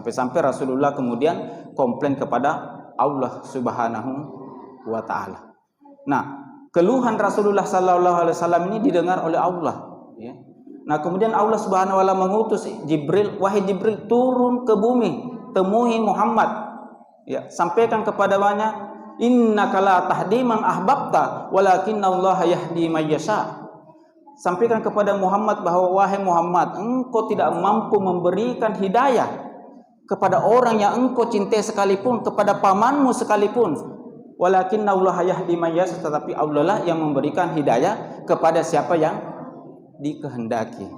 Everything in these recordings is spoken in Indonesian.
Sampai-sampai Rasulullah kemudian komplain kepada Allah Subhanahu wa taala. Nah, keluhan Rasulullah sallallahu alaihi wasallam ini didengar oleh Allah, ya. Nah, kemudian Allah Subhanahu wa taala mengutus Jibril, wahai Jibril, turun ke bumi, temui Muhammad. Ya, sampaikan kepadanya, innaka la tahdi man ahbabta, walakinallaha yahdi may yasha. Sampaikan kepada Muhammad bahwa wahai Muhammad, engkau tidak mampu memberikan hidayah kepada orang yang engkau cintai sekalipun, kepada pamanmu sekalipun. Walakinallaha yahdi may yasha, tetapi Allah lah yang memberikan hidayah kepada siapa yang dikehendaki.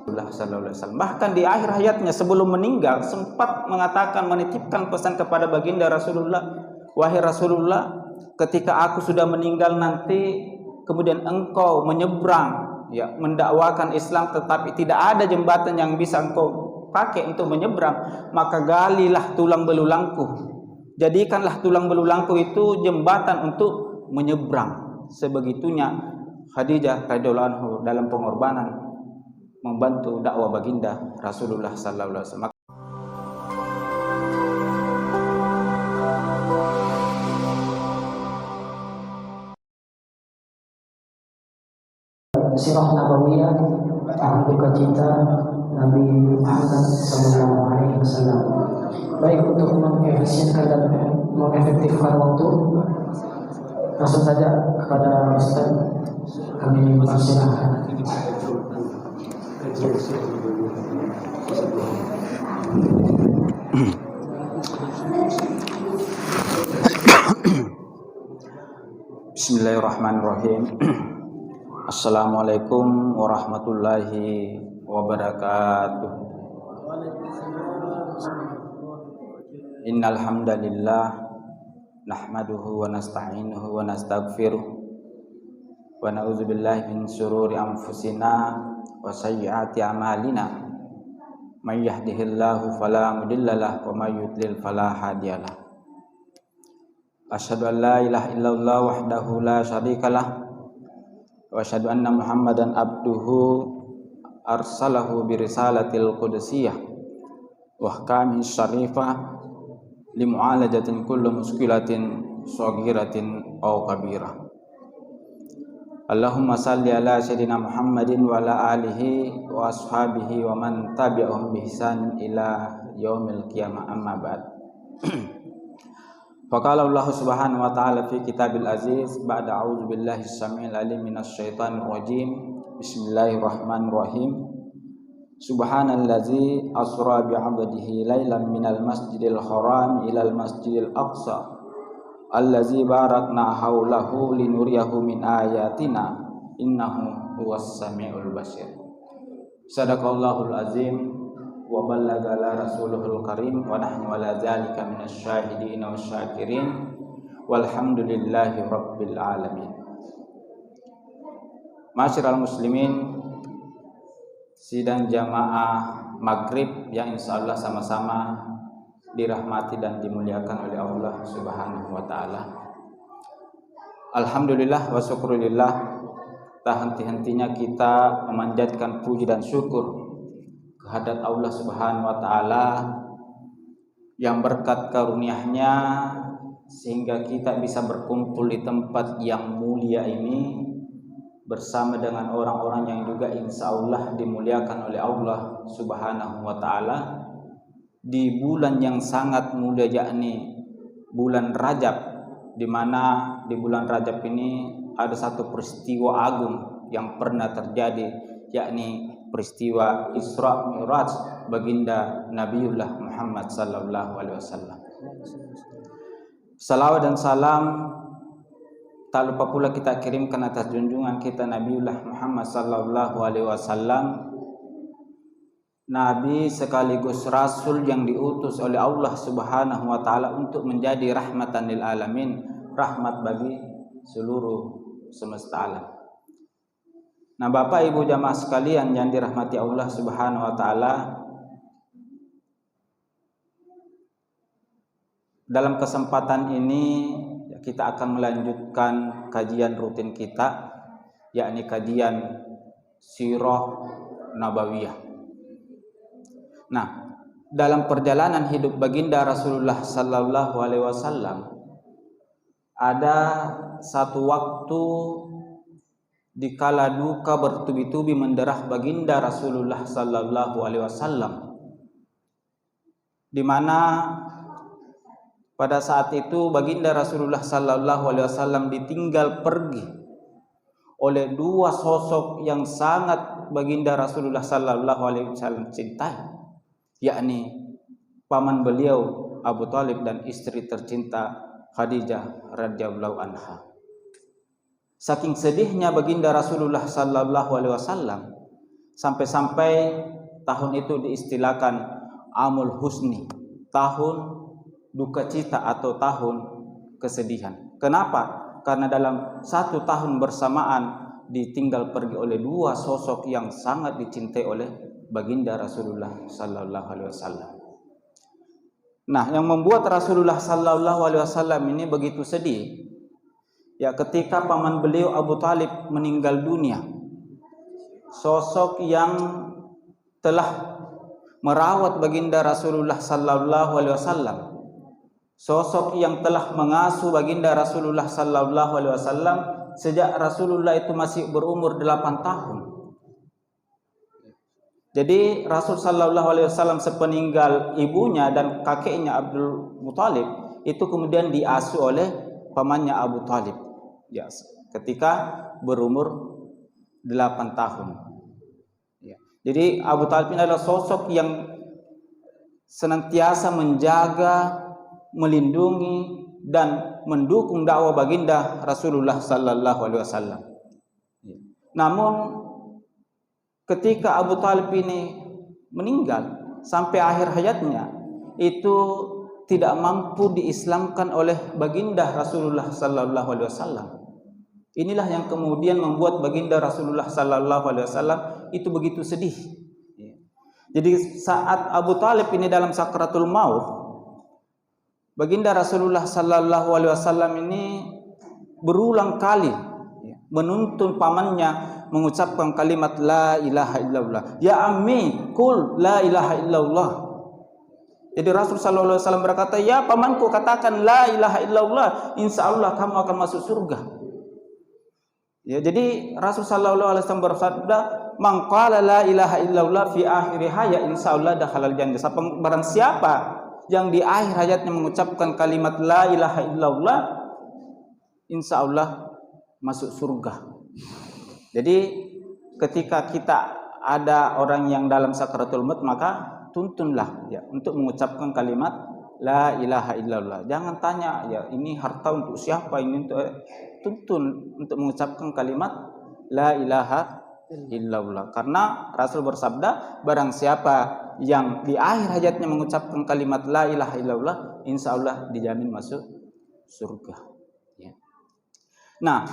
Bahkan di akhir hayatnya sebelum meninggal sempat mengatakan, menitipkan pesan kepada baginda Rasulullah, wahai Rasulullah, ketika aku sudah meninggal nanti, kemudian engkau menyeberang, ya, mendakwakan Islam, tetapi tidak ada jembatan yang bisa engkau pakai untuk menyeberang, maka galilah tulang belulangku, jadikanlah tulang belulangku itu jembatan untuk menyeberang. Sebegitunya Khadijah radhiyallahu anha dalam pengorbanan membantu dakwah baginda Rasulullah sallallahu alaihi wasallam. Sirah Nabawiyah ahli duka cita Nabi Muhammad sallallahu alaihi wasallam. Baik, untuk mengefisienkan dan mengefektifkan waktu, langsung saja kepada Ustaz kami persilahkan. Bismillahirrahmanirrahim. Assalamualaikum warahmatullahi wabarakatuh. Innal hamdalillah nahmaduhu wa nasta'inuhu wa nastaghfiruh wa na'udzu billahi min shururi anfusina wa sayyiati a'malina. May yahdihillahu fala mudhillalah wa may yudlil fala hadiyalah. Asyhadu an la ilaha illallah wahdahu la syarikalah wa asyhadu anna Muhammadan abduhu arsalahu bi risalatil qudsiyah wa ahkamihi syarifah li mu'alajatin kullu muskilatin shaghiratin aw kabirah. Allahumma salli ala sayyidina Muhammadin wa ala alihi wa ashabihi wa man tabi'ahum bi ihsan ila yaumil qiyamah, amma ba'd. Faqala Allah Subhanahu wa ta'ala fi kitabil aziz ba'da a'udzu billahi as-sami'il alim minasy syaithanir rajim. Bismillahirrahmanirrahim. Subhanallazi asra bi 'abdihi lailan minal masjidil haram ilal masjidil aqsa allazi barakna haulahu linuriyahu min ayatina innahu huwas samiul basir. Sadaqallahul azim wa ballagala rasuluhul karim wa nahnu ala dzalika minasy syahidin wasyakirin walhamdulillahi rabbil alamin. Masyiral muslimin, sidang jamaah maghrib yang insyaallah sama-sama dirahmati dan dimuliakan oleh Allah Subhanahu wa taala. Alhamdulillah wa syukurillah, tak henti-hentinya kita memanjatkan puji dan syukur kehadrat Allah Subhanahu wa taala yang berkat karunia-Nya sehingga kita bisa berkumpul di tempat yang mulia ini bersama dengan orang-orang yang juga insyaallah dimuliakan oleh Allah Subhanahu wa taala di bulan yang sangat mulia, yakni bulan Rajab, di mana di bulan Rajab ini ada satu peristiwa agung yang pernah terjadi, yakni peristiwa Isra Mi'raj baginda Nabiullah Muhammad sallallahu alaihi wasallam. Salawat dan salam tak lupa pula kita kirimkan atas junjungan kita Nabiullah Muhammad sallallahu alaihi wasallam, Nabi sekaligus Rasul yang diutus oleh Allah Subhanahu wa taala untuk menjadi rahmatan lil alamin, rahmat bagi seluruh semesta alam. Nah, Bapak Ibu jamaah sekalian yang dirahmati Allah Subhanahu wa taala, dalam kesempatan ini kita akan melanjutkan kajian rutin kita, yakni kajian Sirah Nabawiyah. Nah, dalam perjalanan hidup baginda Rasulullah sallallahu alaihi wasallam ada satu waktu di kala duka bertubi-tubi menderah baginda Rasulullah sallallahu alaihi wasallam, di mana pada saat itu baginda Rasulullah sallallahu alaihi wasallam ditinggal pergi oleh dua sosok yang sangat baginda Rasulullah sallallahu alaihi wasallam cintai, yakni paman beliau Abu Thalib dan istri tercinta Khadijah radhiyallahu anha. Saking sedihnya baginda Rasulullah sallallahu alaihi wasallam sampai-sampai tahun itu diistilahkan Amul Husni, tahun duka cita atau tahun kesedihan. Kenapa? Karena dalam satu tahun bersamaan ditinggal pergi oleh dua sosok yang sangat dicintai oleh baginda Rasulullah sallallahu alaihi wasallam. Nah, yang membuat Rasulullah sallallahu alaihi wasallam ini begitu sedih, ya ketika paman beliau Abu Thalib meninggal dunia, sosok yang telah merawat baginda Rasulullah sallallahu alaihi wasallam, sosok yang telah mengasuh baginda Rasulullah sallallahu alaihi wasallam sejak Rasulullah itu masih berumur 8 tahun. Jadi Rasul sallallahu alaihi wasallam sepeninggal ibunya dan kakeknya Abdul Muthalib itu kemudian diasuh oleh pamannya Abu Thalib, ya, ketika berumur 8 tahun. Ya. Jadi Abu Thalib ini adalah sosok yang senantiasa menjaga, melindungi dan mendukung dakwah baginda Rasulullah sallallahu alaihi wasallam. Namun ketika Abu Thalib ini meninggal sampai akhir hayatnya, itu tidak mampu diislamkan oleh baginda Rasulullah sallallahu alaihi wasallam. Inilah yang kemudian membuat baginda Rasulullah sallallahu alaihi wasallam itu begitu sedih. Jadi saat Abu Thalib ini dalam sakratul maut, baginda Rasulullah sallallahu alaihi wasallam ini berulang kali menuntun pamannya mengucapkan kalimat la ilaha illallah. Ya ammi, kul la ilaha illallah. Jadi Rasul sallallahu alaihi wasallam berkata, "Ya pamanku, katakan la ilaha illallah, insyaallah kamu akan masuk surga." Ya, jadi Rasul sallallahu alaihi wasallam bersabda, "Man qala la ilaha illallah fi akhiriha ya insyaallah dakhalal jannah." Barang siapa yang di akhir hayatnya mengucapkan kalimat la ilaha illallah, insyaallah masuk surga. Jadi ketika kita ada orang yang dalam sakratul maut, maka tuntunlah ya untuk mengucapkan kalimat la ilaha illallah. Jangan tanya ya ini harta untuk siapa, ini untuk, tuntun untuk mengucapkan kalimat la ilaha illallah. Karena Rasul bersabda, barang siapa yang di akhir hayatnya mengucapkan kalimat la ilaha illallah, insyaallah dijamin masuk surga. Ya. Nah,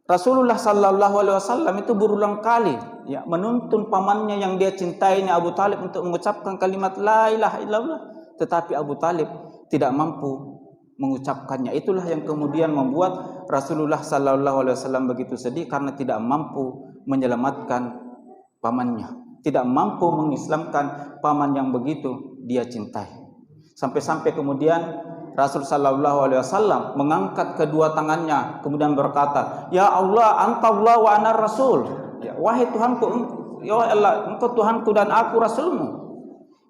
Rasulullah sallallahu alaihi wasallam itu berulang kali ya menuntun pamannya yang dia cintai Abu Thalib untuk mengucapkan kalimat la ilaha illallah, tetapi Abu Thalib tidak mampu mengucapkannya. Itulah yang kemudian membuat Rasulullah sallallahu alaihi wasallam begitu sedih karena tidak mampu menyelamatkan pamannya, tidak mampu mengislamkan paman yang begitu dia cintai. Sampai-sampai kemudian Rasul sallallahu alaihi wasallam mengangkat kedua tangannya kemudian berkata, "Ya Allah, Anta Allah wa ana Rasul." Ya, wahai Tuhanku, ya Allah, Engkau Tuhanku dan aku Rasulmu.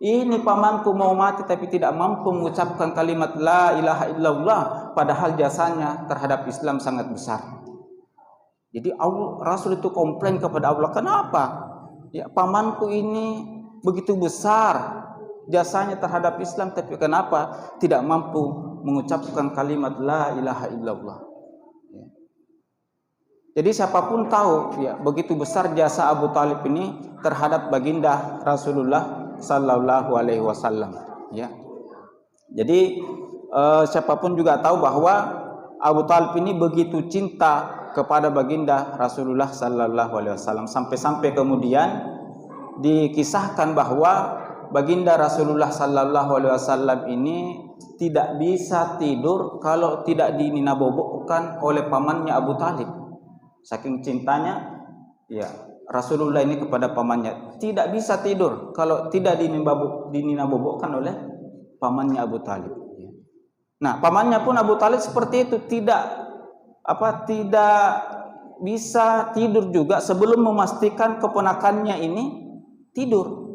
Ini pamanku mau mati tapi tidak mampu mengucapkan kalimat la ilaha illallah, padahal jasanya terhadap Islam sangat besar. Jadi Rasul itu komplain kepada Allah, "Kenapa? Ya, pamanku ini begitu besar jasanya terhadap Islam, tapi kenapa tidak mampu mengucapkan kalimat la ilaha illallah?" Ya. Jadi siapapun tahu ya begitu besar jasa Abu Thalib ini terhadap baginda Rasulullah sallallahu alaihi wasallam. Ya. Jadi siapapun juga tahu bahwa Abu Thalib ini begitu cinta kepada baginda Rasulullah sallallahu alaihi wasallam, sampai-sampai kemudian dikisahkan bahwa baginda Rasulullah sallallahu alaihi wasallam ini tidak bisa tidur kalau tidak dininabobokkan oleh pamannya Abu Thalib. Saking cintanya ya Rasulullah ini kepada pamannya. tidak bisa tidur kalau tidak dinabobokkan oleh pamannya Abu Talib. Nah, pamannya pun Abu Talib seperti itu, tidak bisa tidur juga sebelum memastikan keponakannya ini tidur.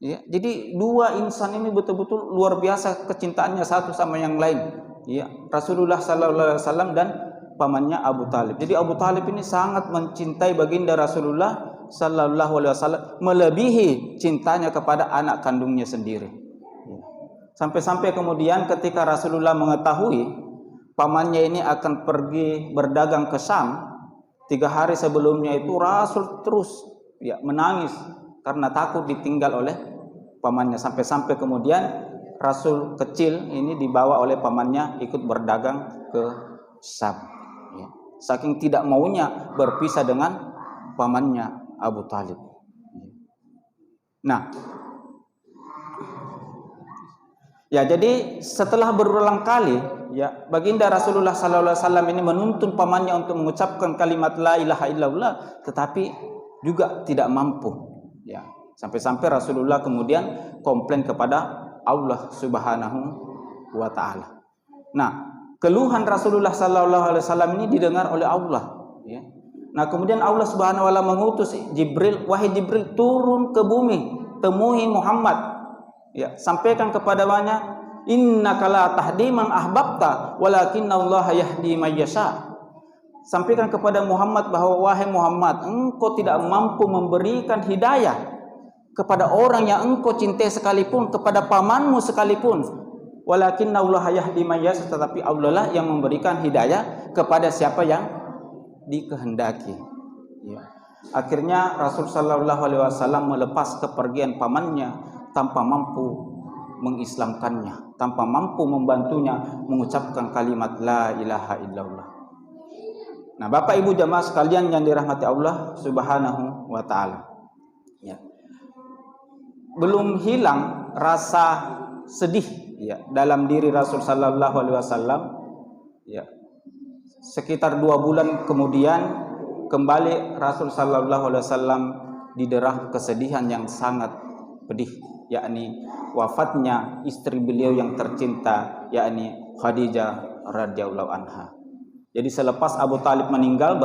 Ya, jadi dua insan ini betul-betul luar biasa kecintaannya satu sama yang lain. Ya, Rasulullah sallallahu alaihi wasallam dan pamannya Abu Talib. Jadi Abu Talib ini sangat mencintai baginda Rasulullah sallallahu alaihi wasallam melebihi cintanya kepada anak kandungnya sendiri. Sampai-sampai kemudian ketika Rasulullah mengetahui pamannya ini akan pergi berdagang ke Syam, 3 hari sebelumnya itu Rasul terus menangis karena takut ditinggal oleh pamannya. Sampai-sampai kemudian Rasul kecil ini dibawa oleh pamannya ikut berdagang ke Syam. Saking tidak maunya berpisah dengan pamannya Abu Talib. Nah, jadi setelah berulang kali baginda Rasulullah sallallahu alaihi wasallam ini menuntun pamannya untuk mengucapkan kalimat la ilaha illallah, tetapi juga tidak mampu. Sampai-sampai Rasulullah kemudian komplain kepada Allah Subhanahu wa taala. Nah, keluhan Rasulullah sallallahu alaihi wasallam ini didengar oleh Allah. Nah, kemudian Allah Subhanahu wa taala mengutus Jibril, wahai Jibril, turun ke bumi, temui Muhammad. Sampaikan kepadanya, innaka la tahdi man ahbabta walakinallaha yahdi may yasha. Sampaikan kepada Muhammad bahwa wahai Muhammad, engkau tidak mampu memberikan hidayah kepada orang yang engkau cintai sekalipun, kepada pamanmu sekalipun. Walakinallaha yahdi may yasha, tetapi Allah lah yang memberikan hidayah kepada siapa yang dikehendaki. Akhirnya Rasul sallallahu alaihi wasallam melepas kepergian pamannya tanpa mampu mengislamkannya, tanpa mampu membantunya mengucapkan kalimat la ilaha illallah. Nah, Bapak Ibu jamaah sekalian yang dirahmati Allah Subhanahu wa taala. Belum hilang rasa sedih dalam diri Rasul sallallahu alaihi wasallam. Sekitar 2 bulan kemudian kembali Rasul sallallahu alaihi wasallam diderah kesedihan yang sangat pedih, yakni wafatnya istri beliau yang tercinta, yakni Khadijah radhiyallahu anha. Jadi selepas Abu Talib meninggal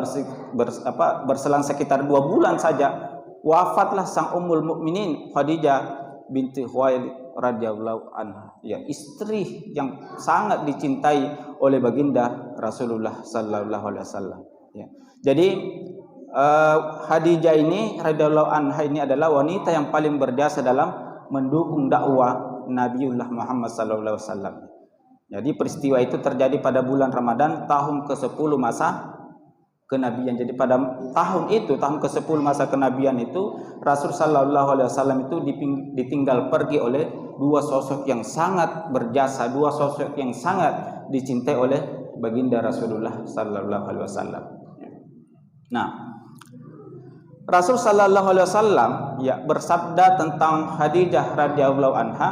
berselang sekitar 2 bulan saja, wafatlah sang Ummul Mukminin Khadijah binti Khuwailid radhiyallahu anha, istri yang sangat dicintai oleh baginda Rasulullah sallallahu alaihi wasallam. Jadi Khadijah ini radhiyallahu anha ini adalah wanita yang paling berjasa dalam mendukung dakwah Nabiullah Muhammad sallallahu alaihi wasallam. Jadi peristiwa itu terjadi pada bulan Ramadan tahun ke-10 masa kenabian. Jadi pada tahun ke-10 masa kenabian itu Rasul sallallahu alaihi wasallam itu ditinggal pergi oleh 2 sosok yang sangat berjasa, 2 sosok yang sangat dicintai oleh baginda Rasulullah sallallahu alaihi wasallam. Nah, Rasul sallallahu alaihi wasallam bersabda tentang Khadijah radhiyallahu anha,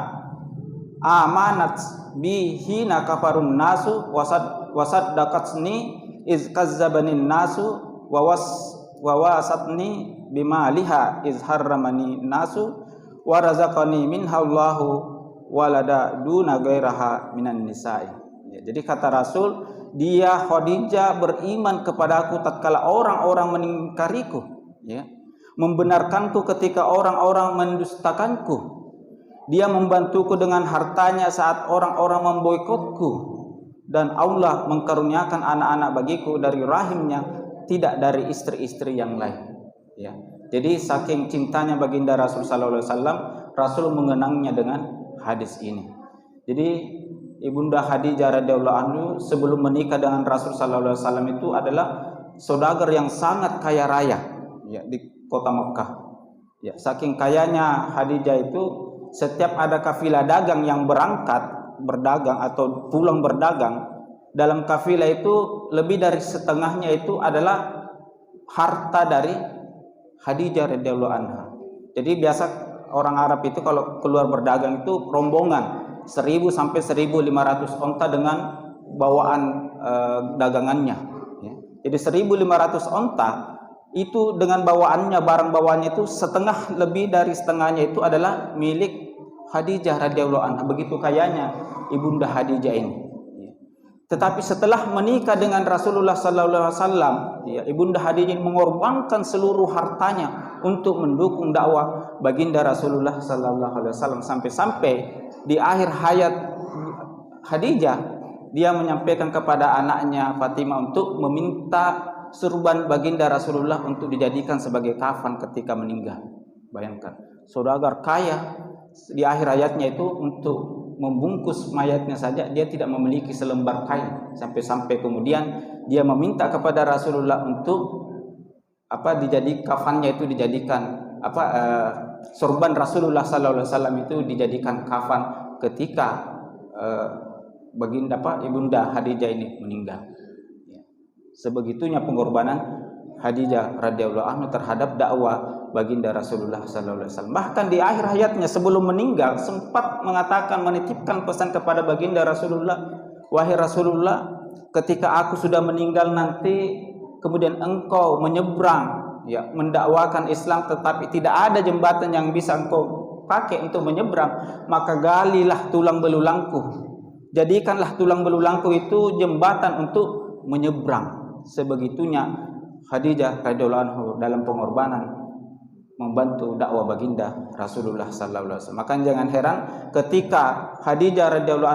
amanat bihina kafarun nasu wasaddaqatni iz kazzabanin nasu wa wasatni bimaliha iz harramani nasu wa razaqani minha Allahu walada duna gairaha minan nisa'i. Jadi kata Rasul, dia Khadijah beriman kepadaku tatkala orang-orang mengingkariku, membenarkanku ketika orang-orang mendustakanku. Dia membantuku dengan hartanya saat orang-orang memboikotku, dan Allah mengkaruniakan anak-anak bagiku dari rahimnya, tidak dari istri-istri yang lain. Jadi saking cintanya baginda Rasul sallallahu alaihi wasallam, Rasul mengenangnya dengan hadis ini. Jadi Ibunda Khadijah radhiyallahu anha sebelum menikah dengan Rasul sallallahu alaihi wasallam itu adalah saudagar yang sangat kaya raya di kota Mekah. Saking kayanya Khadijah itu, setiap ada kafilah dagang yang berdagang atau pulang berdagang, dalam kafilah itu lebih dari setengahnya itu adalah harta dari Khadijah radhiyallahu anha. Jadi biasa orang Arab itu kalau keluar berdagang itu rombongan 1000 sampai 1500 onta dengan bawaan dagangannya. Jadi 1500 onta itu dengan bawaannya, barang bawaannya itu setengah, lebih dari setengahnya itu adalah milik Khadijah radhiyallahu anha. Begitu kayanya ibunda Khadijah ini. Tetapi setelah menikah dengan Rasulullah sallallahu alaihi wasallam, ya, ibunda Khadijah mengorbankan seluruh hartanya untuk mendukung dakwah baginda Rasulullah sallallahu alaihi wasallam, sampai-sampai di akhir hayat Khadijah dia menyampaikan kepada anaknya Fatimah untuk meminta surban baginda Rasulullah untuk dijadikan sebagai kafan ketika meninggal. Bayangkan, saudagar kaya di akhir hayatnya itu untuk membungkus mayatnya saja dia tidak memiliki selembar kain, sampai-sampai kemudian dia meminta kepada Rasulullah untuk dijadikan kafannya itu dijadikan sorban Rasulullah sallallahu alaihi wasallam itu dijadikan kafan ketika baginda ibunda Khadijah ini meninggal. Sebegitunya pengorbanan Khadijah radhiyallahu anha terhadap dakwah baginda Rasulullah sallallahu alaihi wasallam. Bahkan di akhir hayatnya sebelum meninggal sempat mengatakan, menitipkan pesan kepada baginda Rasulullah, wahai Rasulullah, ketika aku sudah meninggal nanti kemudian engkau menyeberang, ya, mendakwakan Islam, tetapi tidak ada jembatan yang bisa engkau pakai untuk menyeberang, maka galilah tulang belulangku, jadikanlah tulang belulangku itu jembatan untuk menyeberang. Sebegitunya Khadijah radhiyallahu anha dalam pengorbanan membantu dakwah baginda Rasulullah sallallahu alaihi wasallam. Maka jangan heran ketika Khadijah radhiyallahu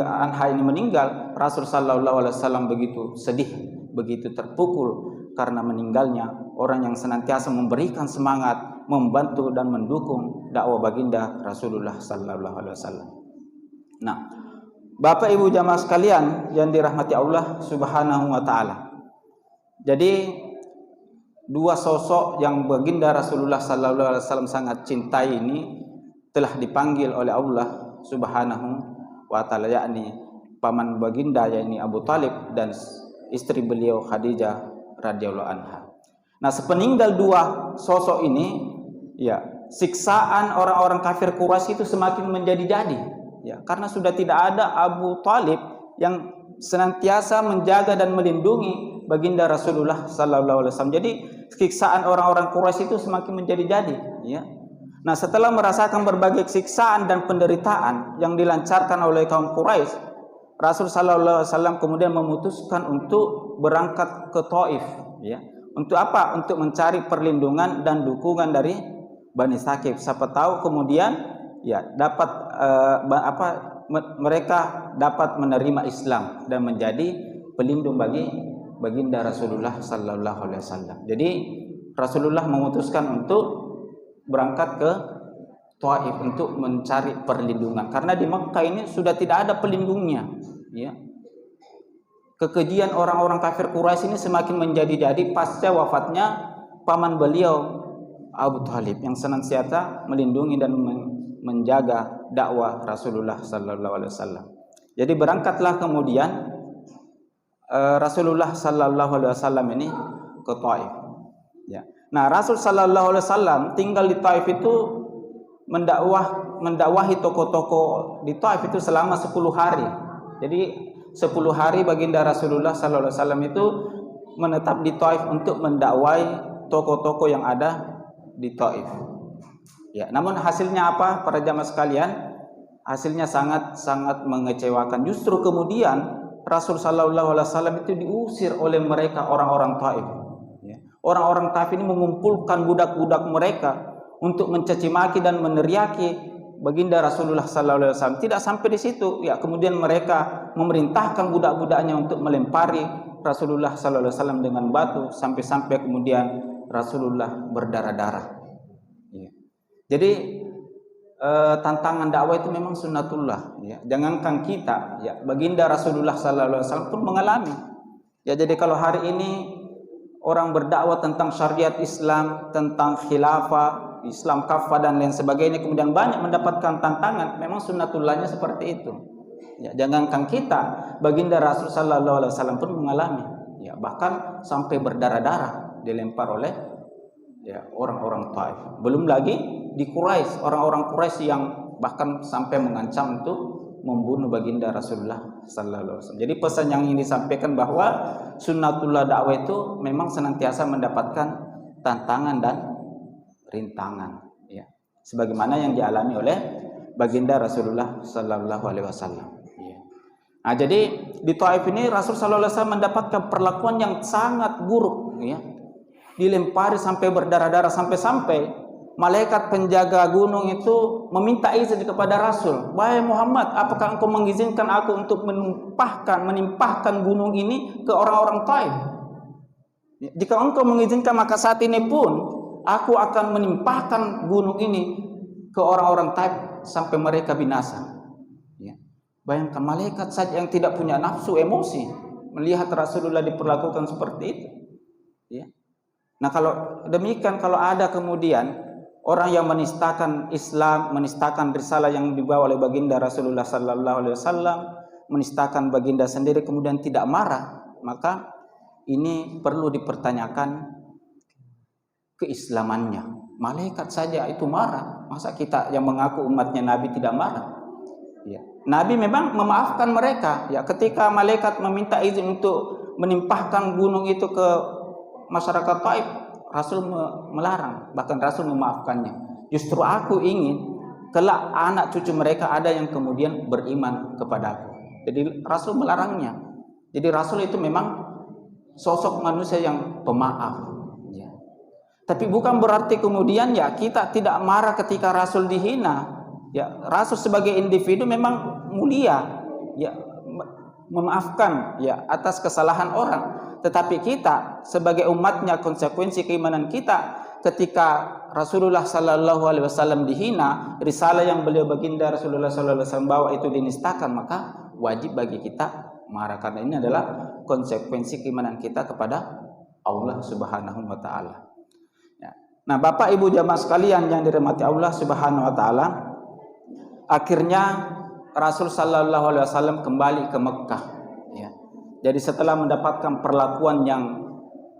anha ini meninggal, Rasul sallallahu alaihi wasallam begitu sedih, begitu terpukul karena meninggalnya orang yang senantiasa memberikan semangat, membantu dan mendukung dakwah baginda Rasulullah sallallahu alaihi wasallam. Nah, Bapak Ibu jamaah sekalian yang dirahmati Allah Subhanahu wa taala. Jadi dua sosok yang baginda Rasulullah sallallahu alaihi wasallam sangat cintai ini telah dipanggil oleh Allah Subhanahu wa taala, yakni paman baginda yakni Abu Thalib dan istri beliau Khadijah radhiyallahu anha. Nah, sepeninggal dua sosok ini, ya, siksaan orang-orang kafir Quraisy itu semakin menjadi-jadi, ya, karena sudah tidak ada Abu Thalib yang senantiasa menjaga dan melindungi baginda Rasulullah sallallahu alaihi wasallam. Jadi siksaan orang-orang Quraisy itu semakin menjadi-jadi, ya. Nah, setelah merasakan berbagai siksaan dan penderitaan yang dilancarkan oleh kaum Quraisy, Rasul sallallahu alaihi wasallam kemudian memutuskan untuk berangkat ke Thaif, ya. Untuk apa? Untuk mencari perlindungan dan dukungan dari Bani Tsaqif. Siapa tahu kemudian, ya, dapat mereka dapat menerima Islam dan menjadi pelindung bagi baginda Rasulullah sallallahu alaihi wasallam. Jadi Rasulullah memutuskan untuk berangkat ke Thaif untuk mencari perlindungan karena di Mekah ini sudah tidak ada pelindungnya, ya. Kekejian orang-orang kafir Quraisy ini semakin menjadi-jadi pasca wafatnya paman beliau Abu Thalib yang senantiasa melindungi dan menjaga dakwah Rasulullah sallallahu alaihi wasallam. Jadi berangkatlah kemudian Rasulullah sallallahu alaihi wasallam ini ke Thaif, ya. Nah, Rasul sallallahu alaihi wasallam tinggal di Thaif itu mendakwahi tokoh-tokoh di Thaif itu selama 10 hari. Jadi 10 hari baginda Rasulullah sallallahu alaihi wasallam itu menetap di Thaif untuk mendakwahi tokoh-tokoh yang ada di Thaif. Ya, namun hasilnya apa para jamaah sekalian? Hasilnya sangat mengecewakan. Justru kemudian Rasul sallallahu alaihi wasallam itu diusir oleh mereka orang-orang Thaif. Ya. Orang-orang Thaif ini mengumpulkan budak-budak mereka untuk mencaci maki dan meneriaki baginda Rasulullah sallallahu alaihi wasallam. Tidak sampai di situ, ya, kemudian mereka memerintahkan budak-budaknya untuk melempari Rasulullah sallallahu alaihi wasallam dengan batu sampai-sampai kemudian Rasulullah berdarah-darah. Ya. Jadi tantangan dakwah itu memang sunnatullah, ya. Jangankan kita, ya, baginda Rasulullah sallallahu alaihi wasallam pun mengalami. Ya, jadi kalau hari ini orang berdakwah tentang syariat Islam, tentang khilafah, Islam kafah dan lain sebagainya, kemudian banyak mendapatkan tantangan, memang sunnatullahnya seperti itu. Ya, jangankan kita, baginda Rasul sallallahu alaihi wasallam pun mengalami, ya, bahkan sampai berdarah-darah dilempar oleh, ya, orang-orang Taif. Belum lagi di Quraisy, orang-orang Quraisy yang bahkan sampai mengancam untuk membunuh baginda Rasulullah sallallahu alaihi wasallam. Jadi pesan yang ingin disampaikan bahwa sunnatullah dakwah itu memang senantiasa mendapatkan tantangan dan rintangan, ya. Sebagaimana yang dialami oleh baginda Rasulullah sallallahu alaihi wasallam. Ya. Nah, jadi di Taif ini Rasul sallallahu alaihi wasallam mendapatkan perlakuan yang sangat buruk, ya. Dilempari sampai berdarah-darah, sampai malaikat penjaga gunung itu meminta izin kepada Rasul, "Wahai Muhammad, apakah engkau mengizinkan aku untuk menimpahkan gunung ini ke orang-orang Taif? Jika engkau mengizinkan, maka saat ini pun aku akan menimpahkan gunung ini ke orang-orang Taif sampai mereka binasa." Ya. Bayangkan malaikat saja yang tidak punya nafsu emosi melihat Rasulullah diperlakukan seperti itu. Ya. Nah, kalau demikian, kalau ada kemudian orang yang menistakan Islam, menistakan risalah yang dibawa oleh baginda Rasulullah sallallahu alaihi wasallam, menistakan baginda sendiri kemudian tidak marah, maka ini perlu dipertanyakan keislamannya. Malaikat saja itu marah, masa kita yang mengaku umatnya Nabi tidak marah? Ya. Nabi memang memaafkan mereka, ya, ketika malaikat meminta izin untuk menimpahkan gunung itu ke masyarakat Taif, Rasul melarang, bahkan Rasul memaafkannya. Justru aku ingin kelak anak cucu mereka ada yang kemudian beriman kepadaku. Jadi Rasul melarangnya. Jadi Rasul itu memang sosok manusia yang pemaaf, ya. Tapi bukan berarti kemudian ya kita tidak marah ketika Rasul dihina. Ya, Rasul sebagai individu memang mulia, ya, memaafkan, ya, atas kesalahan orang. Tetapi kita sebagai umatnya, konsekuensi keimanan kita ketika Rasulullah sallallahu alaihi wasallam dihina, risalah yang beliau baginda Rasulullah sallallahu alaihi wasallam bawa itu dinistakan, maka wajib bagi kita marah, karena ini adalah konsekuensi keimanan kita kepada Allah Subhanahu wa taala. Ya. Nah, Bapak Ibu jamaah sekalian yang dirahmati Allah Subhanahu wa taala, akhirnya Rasul sallallahu alaihi wasallam kembali ke Mekah, ya. Jadi setelah mendapatkan perlakuan yang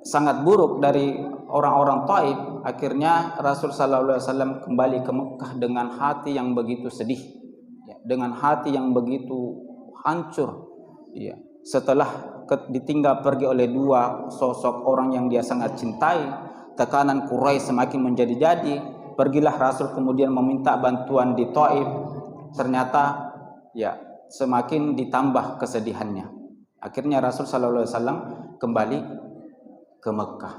sangat buruk dari orang-orang Taif, akhirnya Rasul sallallahu alaihi wasallam kembali ke Mekah dengan hati yang begitu sedih, ya, dengan hati yang begitu hancur, ya. Setelah ditinggal pergi oleh dua sosok orang yang dia sangat cintai, tekanan Quraisy semakin menjadi-jadi. Pergilah Rasul kemudian meminta bantuan di Taif. Ternyata ya semakin ditambah kesedihannya. Akhirnya Rasul sallallahu alaihi wasallam kembali ke Mekah.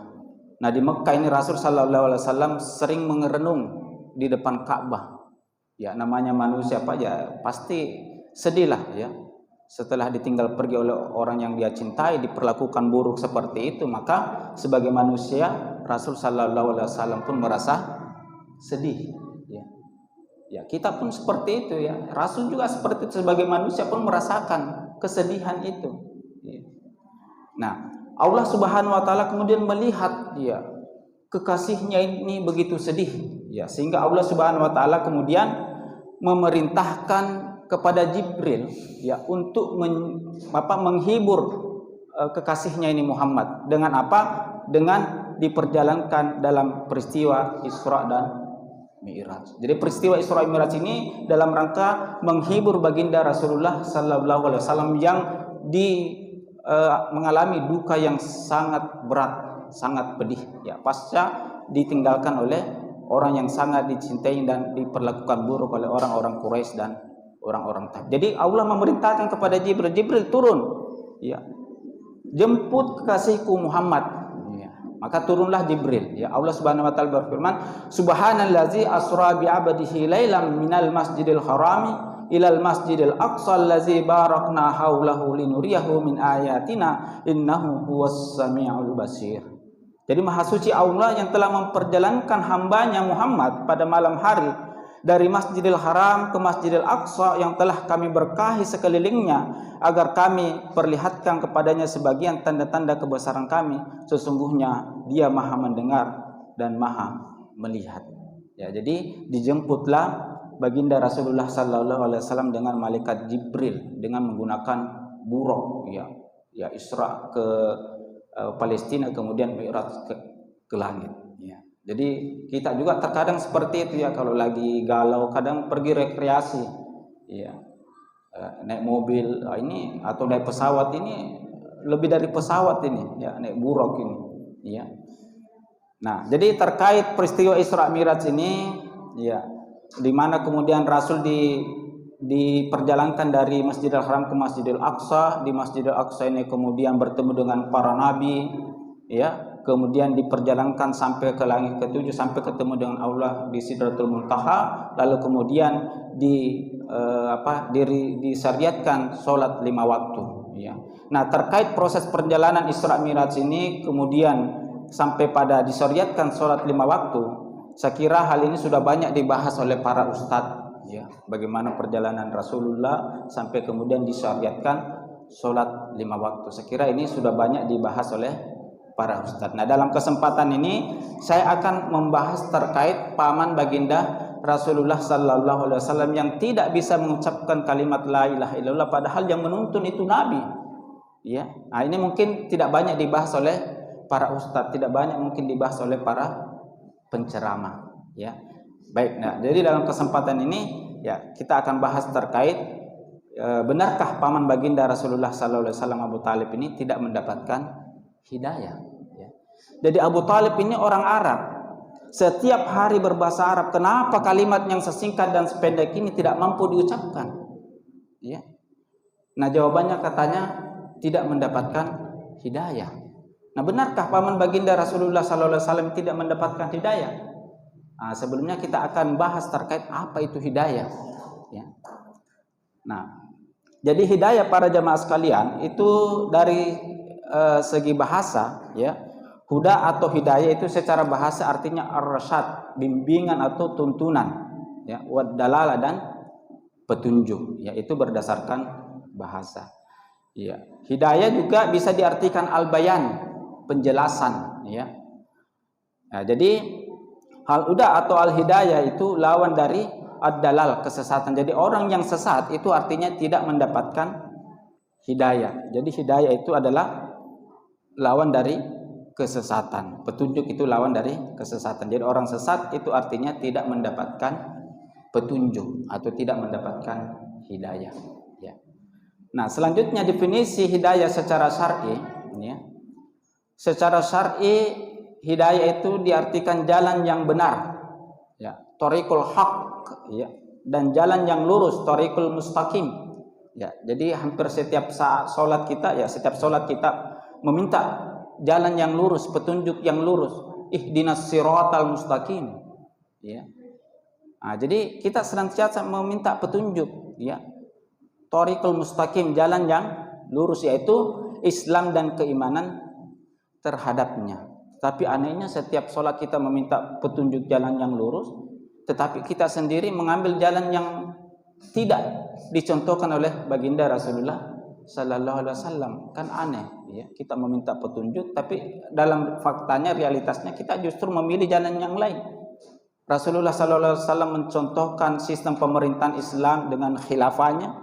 Nah, di Mekah ini Rasul sallallahu alaihi wasallam sering mengerenung di depan Ka'bah. Ya, namanya manusia apa ya, pasti sedih lah, ya. Setelah ditinggal pergi oleh orang yang dia cintai, diperlakukan buruk seperti itu, maka sebagai manusia Rasul sallallahu alaihi wasallam pun merasa sedih, ya. Ya, kita pun seperti itu, ya. Rasul juga seperti itu, sebagai manusia pun merasakan kesedihan itu. Ya. Nah, Allah Subhanahu wa taala kemudian melihat, ya, kekasihnya ini begitu sedih, ya, sehingga Allah Subhanahu wa taala kemudian memerintahkan kepada Jibril, ya, untuk menghibur kekasihnya ini Muhammad dengan apa? Dengan diperjalankan dalam peristiwa Isra dan Mi'raj. Jadi peristiwa Isra Mi'raj ini dalam rangka menghibur baginda Rasulullah sallallahu alaihi wasallam yang mengalami duka yang sangat berat, sangat pedih, ya, pasca ditinggalkan oleh orang yang sangat dicintai dan diperlakukan buruk oleh orang-orang Quraisy dan orang-orang Taif. Jadi Allah memerintahkan kepada Jibril, Jibril turun, ya, jemput kekasihku Muhammad. Maka turunlah Jibril. Ya, Allah Subhanahu wa taala berfirman, "Subhanallazi asra bi 'abdihi lailan minal masjidil harami ilal masjidil aqsa allazi barakna haulahu linuriyahu min ayatina innahu huwas samiul basir." Jadi maha suci Allah yang telah memperjalankan hambanya Muhammad pada malam hari dari Masjidil Haram ke Masjidil Aqsa yang telah kami berkahi sekelilingnya, agar kami perlihatkan kepadanya sebagian tanda-tanda kebesaran kami. Sesungguhnya Dia Maha mendengar dan Maha melihat. Ya, jadi dijemputlah baginda Rasulullah sallallahu alaihi wasallam dengan malaikat Jibril dengan menggunakan buraq, ya, Isra ke Palestina, kemudian Mi'raj ke langit, ya. Jadi kita juga terkadang seperti itu, ya, kalau lagi galau kadang pergi rekreasi, ya, naik mobil ini atau naik pesawat ini, lebih dari pesawat ini, ya, naik buraq ini, ya. Nah, jadi terkait peristiwa Isra Mi'raj ini, ya, di mana kemudian Rasul diperjalankan dari Masjidil Haram ke Masjidil Aqsa. Di Masjidil Aqsa ini kemudian bertemu dengan para nabi, ya, kemudian diperjalankan sampai ke langit ketujuh, sampai ketemu dengan Allah di Sidratul Muntaha, lalu kemudian disyariatkan sholat 5 waktu, ya. Nah, terkait proses perjalanan Isra Mi'raj ini kemudian sampai pada disyariatkan sholat 5 waktu, saya kira hal ini sudah banyak dibahas oleh para ustadz, ya, bagaimana perjalanan Rasulullah sampai kemudian disyariatkan sholat 5 waktu. Saya kira ini sudah banyak dibahas oleh para ustadz. Nah, dalam kesempatan ini saya akan membahas terkait paman baginda Rasulullah Sallallahu Alaihi Wasallam yang tidak bisa mengucapkan kalimat la ilaha illallah, padahal yang menuntun itu Nabi. Ya, nah ini mungkin tidak banyak dibahas oleh para ustadz, tidak banyak mungkin dibahas oleh para penceramah. Ya, baik. Nah, jadi dalam kesempatan ini, ya, kita akan bahas terkait benarkah paman baginda Rasulullah Sallallahu Alaihi Wasallam Abu Talib ini tidak mendapatkan hidayah. Ya. Jadi Abu Talib ini orang Arab. Setiap hari berbahasa Arab, kenapa kalimat yang sesingkat dan sependek ini tidak mampu diucapkan? Ya. Nah, jawabannya katanya tidak mendapatkan hidayah. Nah, benarkah paman baginda Rasulullah SAW tidak mendapatkan hidayah? Nah, sebelumnya kita akan bahas terkait apa itu hidayah. Ya. Nah, jadi hidayah para jamaah sekalian itu dari segi bahasa, ya. Huda atau hidayah itu secara bahasa artinya ar-rasyad, bimbingan atau tuntunan, ya, wad dalalah dan petunjuk, yaitu berdasarkan bahasa. Ya. Hidayah juga bisa diartikan al-bayan, penjelasan, ya. Nah, jadi al-huda atau al-hidayah itu lawan dari ad-dalal, kesesatan. Jadi orang yang sesat itu artinya tidak mendapatkan hidayah. Jadi hidayah itu adalah lawan dari kesesatan. Petunjuk itu lawan dari kesesatan. Jadi orang sesat itu artinya tidak mendapatkan petunjuk atau tidak mendapatkan hidayah. Ya. Nah, selanjutnya definisi hidayah secara syar'i. Ya. Secara syar'i hidayah itu diartikan jalan yang benar, ya, thoriqul haq, ya, dan jalan yang lurus, thoriqul mustaqim. Ya, jadi hampir setiap saat sholat kita, ya, setiap sholat kita meminta jalan yang lurus, petunjuk yang lurus. Ihdinas siratal mustaqim. Ya. Nah, jadi kita senantiasa meminta petunjuk, ya. Thoriqul mustaqim, jalan yang lurus, yaitu Islam dan keimanan terhadapnya. Tapi anehnya setiap sholat kita meminta petunjuk jalan yang lurus, tetapi kita sendiri mengambil jalan yang tidak dicontohkan oleh baginda Rasulullah Sallallahu Alaihi Wasallam. Kan aneh, ya. Kita meminta petunjuk, tapi dalam faktanya, realitasnya kita justru memilih jalan yang lain. Rasulullah Sallallahu Alaihi Wasallam mencontohkan sistem pemerintahan Islam dengan khilafahnya.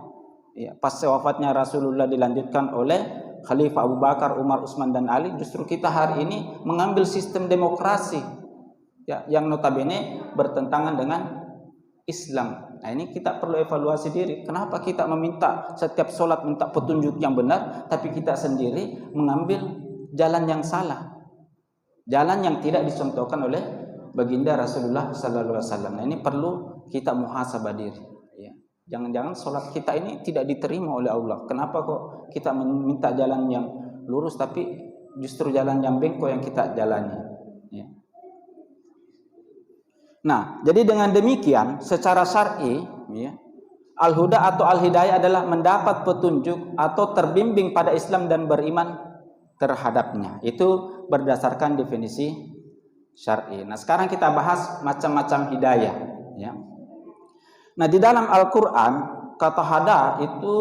Ya, pas wafatnya Rasulullah dilanjutkan oleh Khalifah Abu Bakar, Umar, Utsman dan Ali. Justru kita hari ini mengambil sistem demokrasi, ya, yang notabene bertentangan dengan Islam. Nah, ini kita perlu evaluasi diri. Kenapa kita meminta setiap sholat minta petunjuk yang benar, tapi kita sendiri mengambil jalan yang salah, jalan yang tidak dicontohkan oleh baginda Rasulullah Sallallahu Alaihi Wasallam. Nah, ini perlu kita muhasabah diri. Ya. Jangan-jangan sholat kita ini tidak diterima oleh Allah. Kenapa kok kita meminta jalan yang lurus, tapi justru jalan yang bengkok yang kita jalani? Ya. Nah, jadi dengan demikian secara syar'i, ya, al-huda atau al-hidayah adalah mendapat petunjuk atau terbimbing pada Islam dan beriman terhadapnya. Itu berdasarkan definisi syar'i. Nah, sekarang kita bahas macam-macam hidayah, ya. Nah, di dalam Al-Qur'an kata hada itu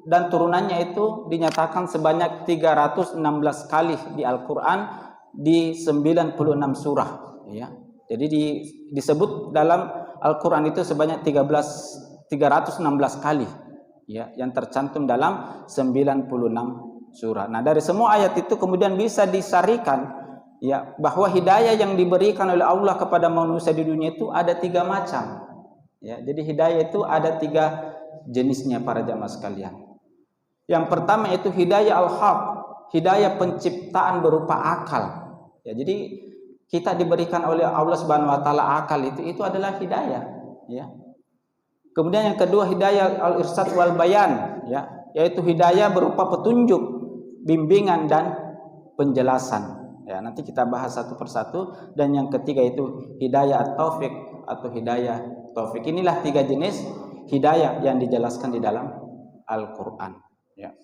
dan turunannya itu dinyatakan sebanyak 316 kali di Al-Qur'an di 96 surah, ya. Jadi disebut dalam Al-Qur'an itu sebanyak 316 kali, ya, yang tercantum dalam 96 surah. Nah, dari semua ayat itu kemudian bisa disarikan, ya, bahwa hidayah yang diberikan oleh Allah kepada manusia di dunia itu ada 3 macam. Ya, jadi hidayah itu ada 3 jenisnya para jamaah sekalian. Yang pertama itu hidayah al-haq, hidayah penciptaan berupa akal. Ya, jadi kita diberikan oleh Allah Subhanahu wa taala akal itu adalah hidayah, ya. Kemudian yang kedua hidayah al-irsyad wal bayan, ya, yaitu hidayah berupa petunjuk, bimbingan dan penjelasan. Ya, nanti kita bahas satu persatu. Dan yang ketiga itu hidayah at-taufik atau hidayah taufik. Inilah 3 jenis hidayah yang dijelaskan di dalam Al-Qur'an, ya.